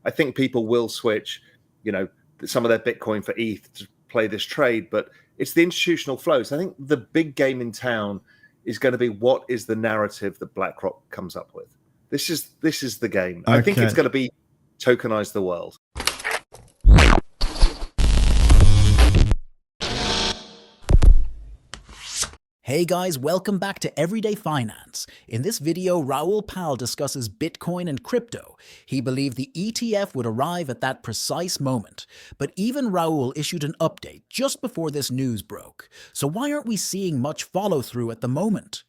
I think people will switch, some of their Bitcoin for ETH to play this trade, but it's the institutional flows. I think the big game in town is going to be what is the narrative that BlackRock comes up with. This is the game. Okay. I think it's going to be tokenize the world. Hey guys, welcome back to Everyday Finance. In this video, Raoul Pal discusses Bitcoin and crypto. He believed the ETF would arrive at that precise moment. But even Raoul issued an update just before this news broke. So why aren't we seeing much follow-through at the moment?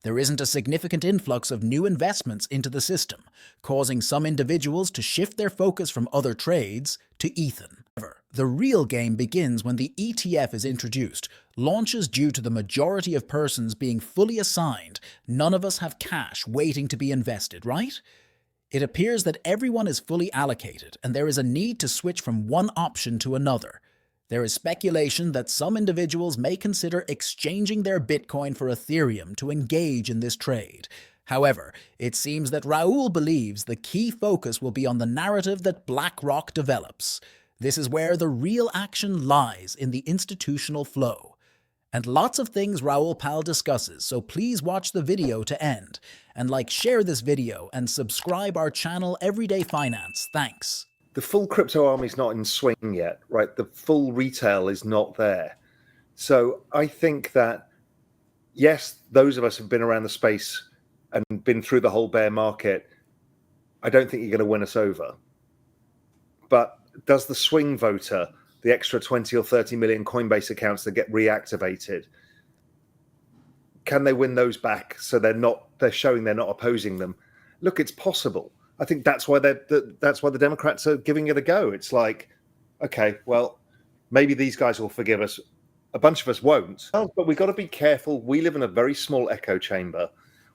There isn't a significant influx of new investments into the system, causing some individuals to shift their focus from other trades to Ethan. However, the real game begins when the ETF is introduced. Launches due to the majority of persons being fully assigned. None of us have cash waiting to be invested, right? It appears that everyone is fully allocated, and there is a need to switch from one option to another. There is speculation that some individuals may consider exchanging their Bitcoin for Ethereum to engage in this trade. However, it seems that Raoul believes the key focus will be on the narrative that BlackRock develops. This is where the real action lies in the institutional flow. And lots of things Raoul Pal discusses, so please watch the video to end. And share this video and subscribe our channel Everyday Finance. Thanks. The full crypto army is not in swing yet, right? The full retail is not there. So I think that, yes, those of us who've been around the space and been through the whole bear market, I don't think you're going to win us over. But does the swing voter, the extra 20 or 30 million Coinbase accounts that get reactivated, can they win those back so they're showing they're not opposing them? Look, it's possible. I think that's why the Democrats are giving it a go. It's like, okay, well, maybe these guys will forgive us. A bunch of us won't. But we've got to be careful. We live in a very small echo chamber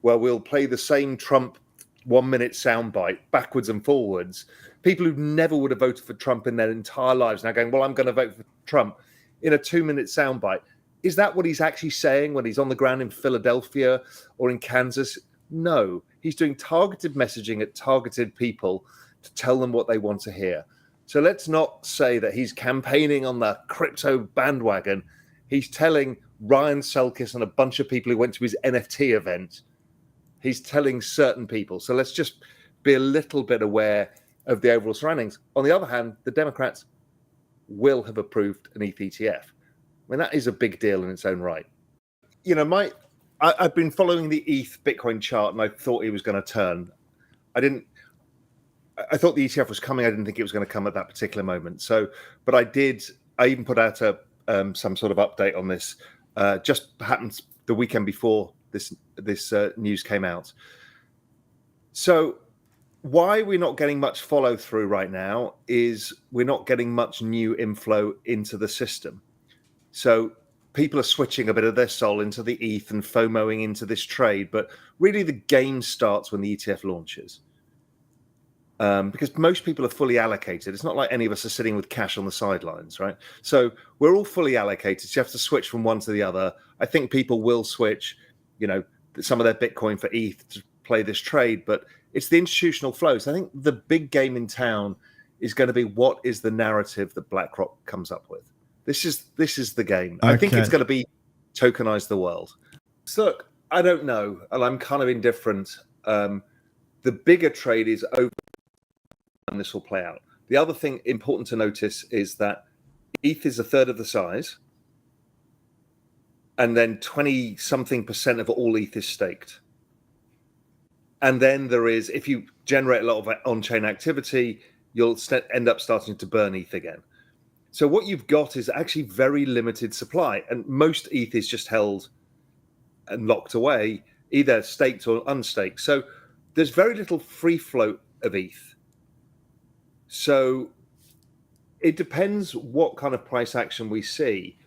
where we'll play the same Trump 1 minute soundbite backwards and forwards. People who never would have voted for Trump in their entire lives now going, well, I'm going to vote for Trump in a 2 minute soundbite. Is that what he's actually saying when he's on the ground in Philadelphia or in Kansas? No, he's doing targeted messaging at targeted people to tell them what they want to hear. So let's not say that he's campaigning on the crypto bandwagon. He's telling Ryan Selkis and a bunch of people who went to his NFT event, he's telling certain people. So let's just be a little bit aware of the overall surroundings. On the other hand, the Democrats will have approved an ETH ETF. I mean, that is a big deal in its own right. I've been following the ETH Bitcoin chart, and I thought it was going to turn. I thought the ETF was coming. I didn't think it was going to come at that particular moment. But I did. I even put out some sort of update on this. Just happened the weekend before this news came out. So why we're not getting much follow through right now is we're not getting much new inflow into the system. So people are switching a bit of their soul into the ETH and FOMOing into this trade, but really the game starts when the ETF launches. Because most people are fully allocated. It's not like any of us are sitting with cash on the sidelines, right? So we're all fully allocated. So you have to switch from one to the other. I think people will switch, some of their Bitcoin for ETH to play this trade, but it's the institutional flows. I think the big game in town is going to be what is the narrative that BlackRock comes up with. This is the game. Okay. I think it's going to be tokenize the world. So look, I don't know, and I'm kind of indifferent. The bigger trade is over, and this will play out. The other thing important to notice is that ETH is a third of the size, and then 20-something% of all ETH is staked. And then there is, if you generate a lot of on-chain activity, you'll end up starting to burn ETH again. So what you've got is actually very limited supply, and most ETH is just held and locked away, either staked or unstaked. So there's very little free float of ETH. So it depends what kind of price action we see.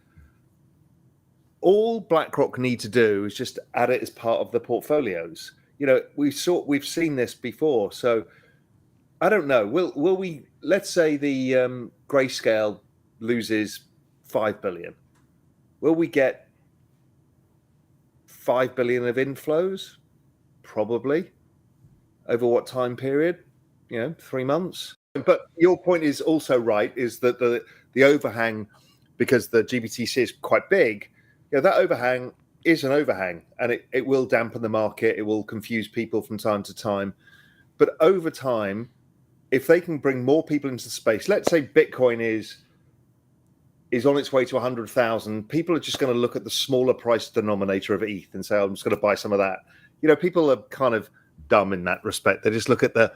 All BlackRock need to do is just add it as part of the portfolios. We've seen this before. So I don't know. Will we? Let's say the Grayscale loses 5 billion. Will we get 5 billion of inflows? Probably. Over what time period? 3 months. But your point is also right, is that the overhang, because the GBTC is quite big, that overhang is an overhang, and it will dampen the market. It will confuse people from time to time. But over time, if they can bring more people into the space, let's say Bitcoin is on its way to 100,000, people are just going to look at the smaller price denominator of ETH and say, oh, I'm just going to buy some of that. People are kind of dumb in that respect. They just look at the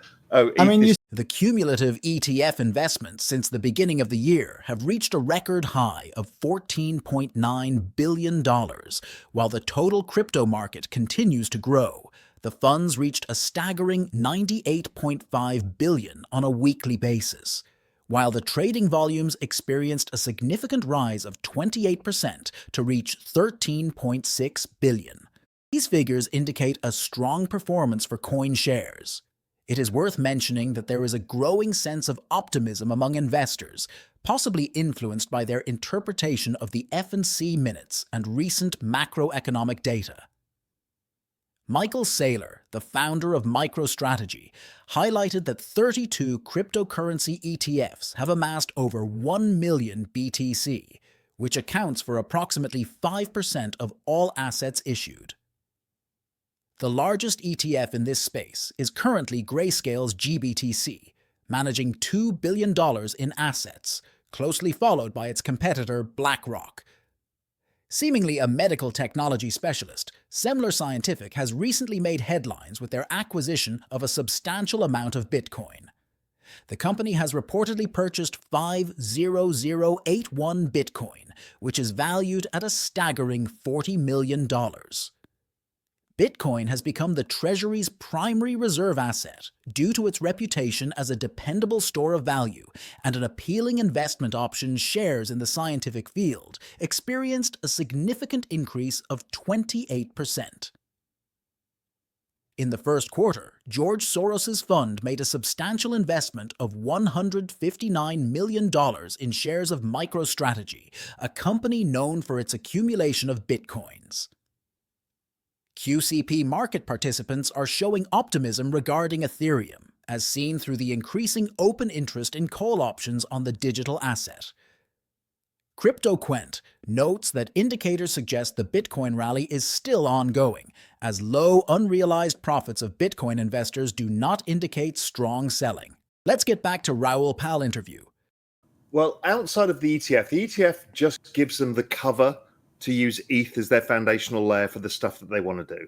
cumulative ETF investments since the beginning of the year have reached a record high of $14.9 billion, while the total crypto market continues to grow. The funds reached a staggering $98.5 billion on a weekly basis, while the trading volumes experienced a significant rise of 28% to reach $13.6 billion. These figures indicate a strong performance for coin shares. It is worth mentioning that there is a growing sense of optimism among investors, possibly influenced by their interpretation of the F&C minutes and recent macroeconomic data. Michael Saylor, the founder of MicroStrategy, highlighted that 32 cryptocurrency ETFs have amassed over 1 million BTC, which accounts for approximately 5% of all assets issued. The largest ETF in this space is currently Grayscale's GBTC, managing $2 billion in assets, closely followed by its competitor BlackRock. Seemingly a medical technology specialist, Semler Scientific has recently made headlines with their acquisition of a substantial amount of Bitcoin. The company has reportedly purchased 50081 Bitcoin, which is valued at a staggering $40 million. Bitcoin has become the Treasury's primary reserve asset due to its reputation as a dependable store of value and an appealing investment option. Shares in the scientific field experienced a significant increase of 28%. In the first quarter, George Soros's fund made a substantial investment of $159 million in shares of MicroStrategy, a company known for its accumulation of Bitcoins. QCP market participants are showing optimism regarding Ethereum, as seen through the increasing open interest in call options on the digital asset. CryptoQuent notes that indicators suggest the Bitcoin rally is still ongoing, as low unrealized profits of Bitcoin investors do not indicate strong selling. Let's get back to Raoul Pal interview. Well, outside of the ETF just gives them the cover to use ETH as their foundational layer for the stuff that they want to do.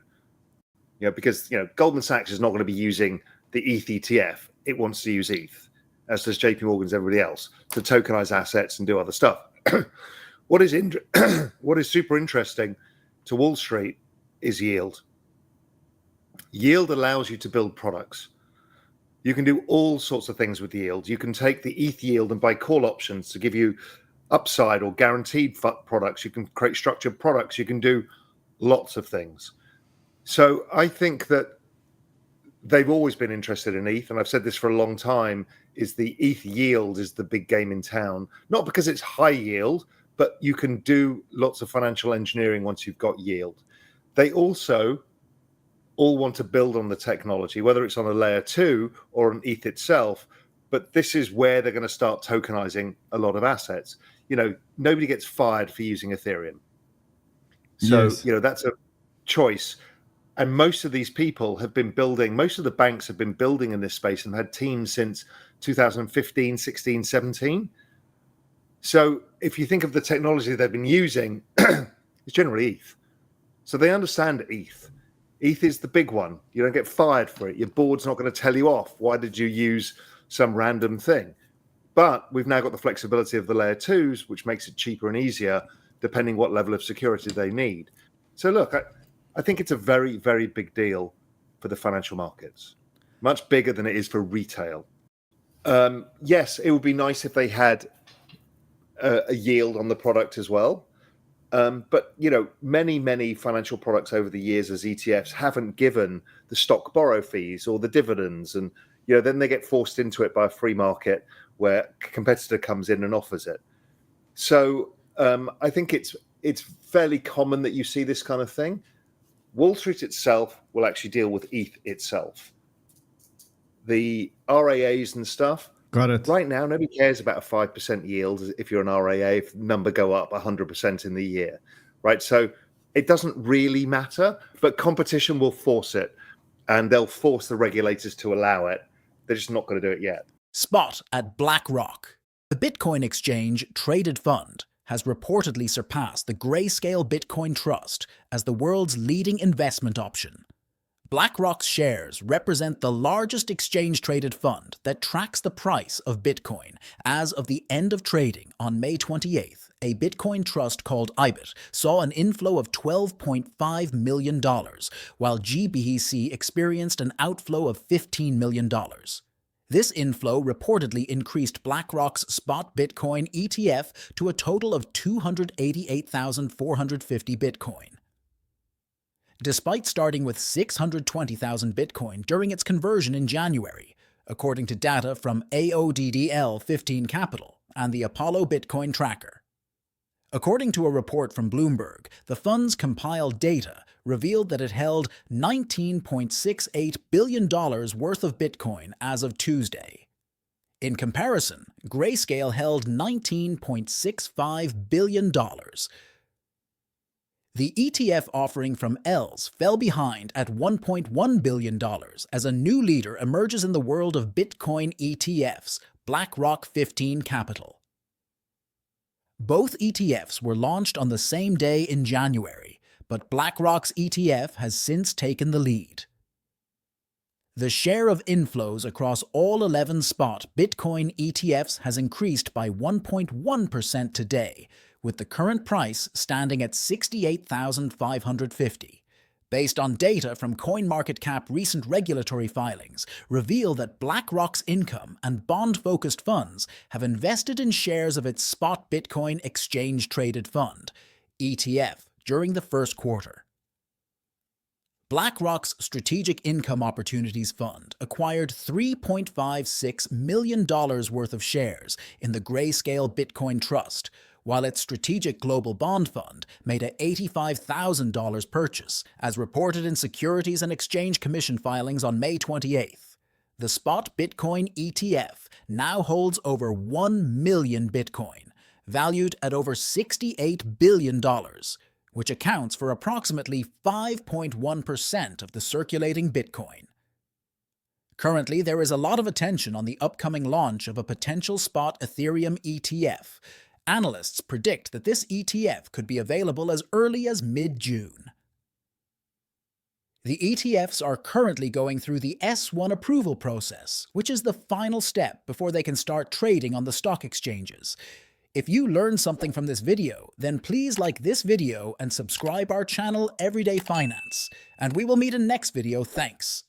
Because Goldman Sachs is not going to be using the ETH ETF. It wants to use ETH, as does JP Morgan's everybody else, to tokenize assets and do other stuff. What is super interesting to Wall Street is yield. Yield allows you to build products. You can do all sorts of things with yield. You can take the ETH yield and buy call options to give you upside or guaranteed products. You can create structured products. You can do lots of things. So I think that they've always been interested in ETH, and I've said this for a long time, is the ETH yield is the big game in town. Not because it's high yield, but you can do lots of financial engineering once you've got yield. They also all want to build on the technology, whether it's on a layer 2 or on ETH itself, but this is where they're going to start tokenizing a lot of assets. Nobody gets fired for using Ethereum. So, Yes. That's a choice. And most of these people have been building, most of the banks have been building in this space and had teams since 2015, 16, 17. So if you think of the technology they've been using, it's generally ETH. So they understand ETH. ETH is the big one. You don't get fired for it. Your board's not going to tell you off. Why did you use some random thing? But we've now got the flexibility of the layer 2s, which makes it cheaper and easier, depending what level of security they need. So look, I think it's a very, very big deal for the financial markets, much bigger than it is for retail. Yes, it would be nice if they had a yield on the product as well. But, many financial products over the years as ETFs haven't given the stock borrow fees or the dividends. And, then they get forced into it by a free market where a competitor comes in and offers it. So I think it's fairly common that you see this kind of thing. Wall Street itself will actually deal with ETH itself. the RAAs and stuff. Got it. Right now, nobody cares about a 5% yield if you're an RAA, if the number go up 100% in the year, right? So it doesn't really matter, but competition will force it, and they'll force the regulators to allow it. They're just not going to do it yet. Spot at BlackRock. The Bitcoin exchange traded fund has reportedly surpassed the Grayscale Bitcoin Trust as the world's leading investment option. BlackRock's shares represent the largest exchange-traded fund that tracks the price of Bitcoin. As of the end of trading on May 28th, a Bitcoin trust called IBIT saw an inflow of $12.5 million, while GBEC experienced an outflow of $15 million. This inflow reportedly increased BlackRock's spot Bitcoin ETF to a total of 288,450 Bitcoin. Despite starting with 620,000 Bitcoin during its conversion in January, according to data from AODDL 15 Capital and the Apollo Bitcoin Tracker. According to a report from Bloomberg, the fund's compiled data revealed that it held $19.68 billion worth of Bitcoin as of Tuesday. In comparison, Grayscale held $19.65 billion. The ETF offering from ELS fell behind at $1.1 billion as a new leader emerges in the world of Bitcoin ETFs, BlackRock 15 Capital. Both ETFs were launched on the same day in January, but BlackRock's ETF has since taken the lead. The share of inflows across all 11 spot Bitcoin ETFs has increased by 1.1% today, with the current price standing at $68,550. Based on data from CoinMarketCap, recent regulatory filings reveal that BlackRock's income and bond-focused funds have invested in shares of its spot Bitcoin exchange-traded fund, ETF, during the first quarter. BlackRock's Strategic Income Opportunities Fund acquired $3.56 million worth of shares in the Grayscale Bitcoin Trust, while its Strategic Global Bond Fund made a $85,000 purchase, as reported in Securities and Exchange Commission filings on May 28th. The spot Bitcoin ETF now holds over 1 million Bitcoin, valued at over $68 billion, which accounts for approximately 5.1% of the circulating Bitcoin. Currently, there is a lot of attention on the upcoming launch of a potential spot Ethereum ETF. Analysts predict that this ETF could be available as early as mid-June. The ETFs are currently going through the S1 approval process, which is the final step before they can start trading on the stock exchanges. If you learned something from this video, then please like this video and subscribe our channel Everyday Finance. And we will meet in next video. Thanks.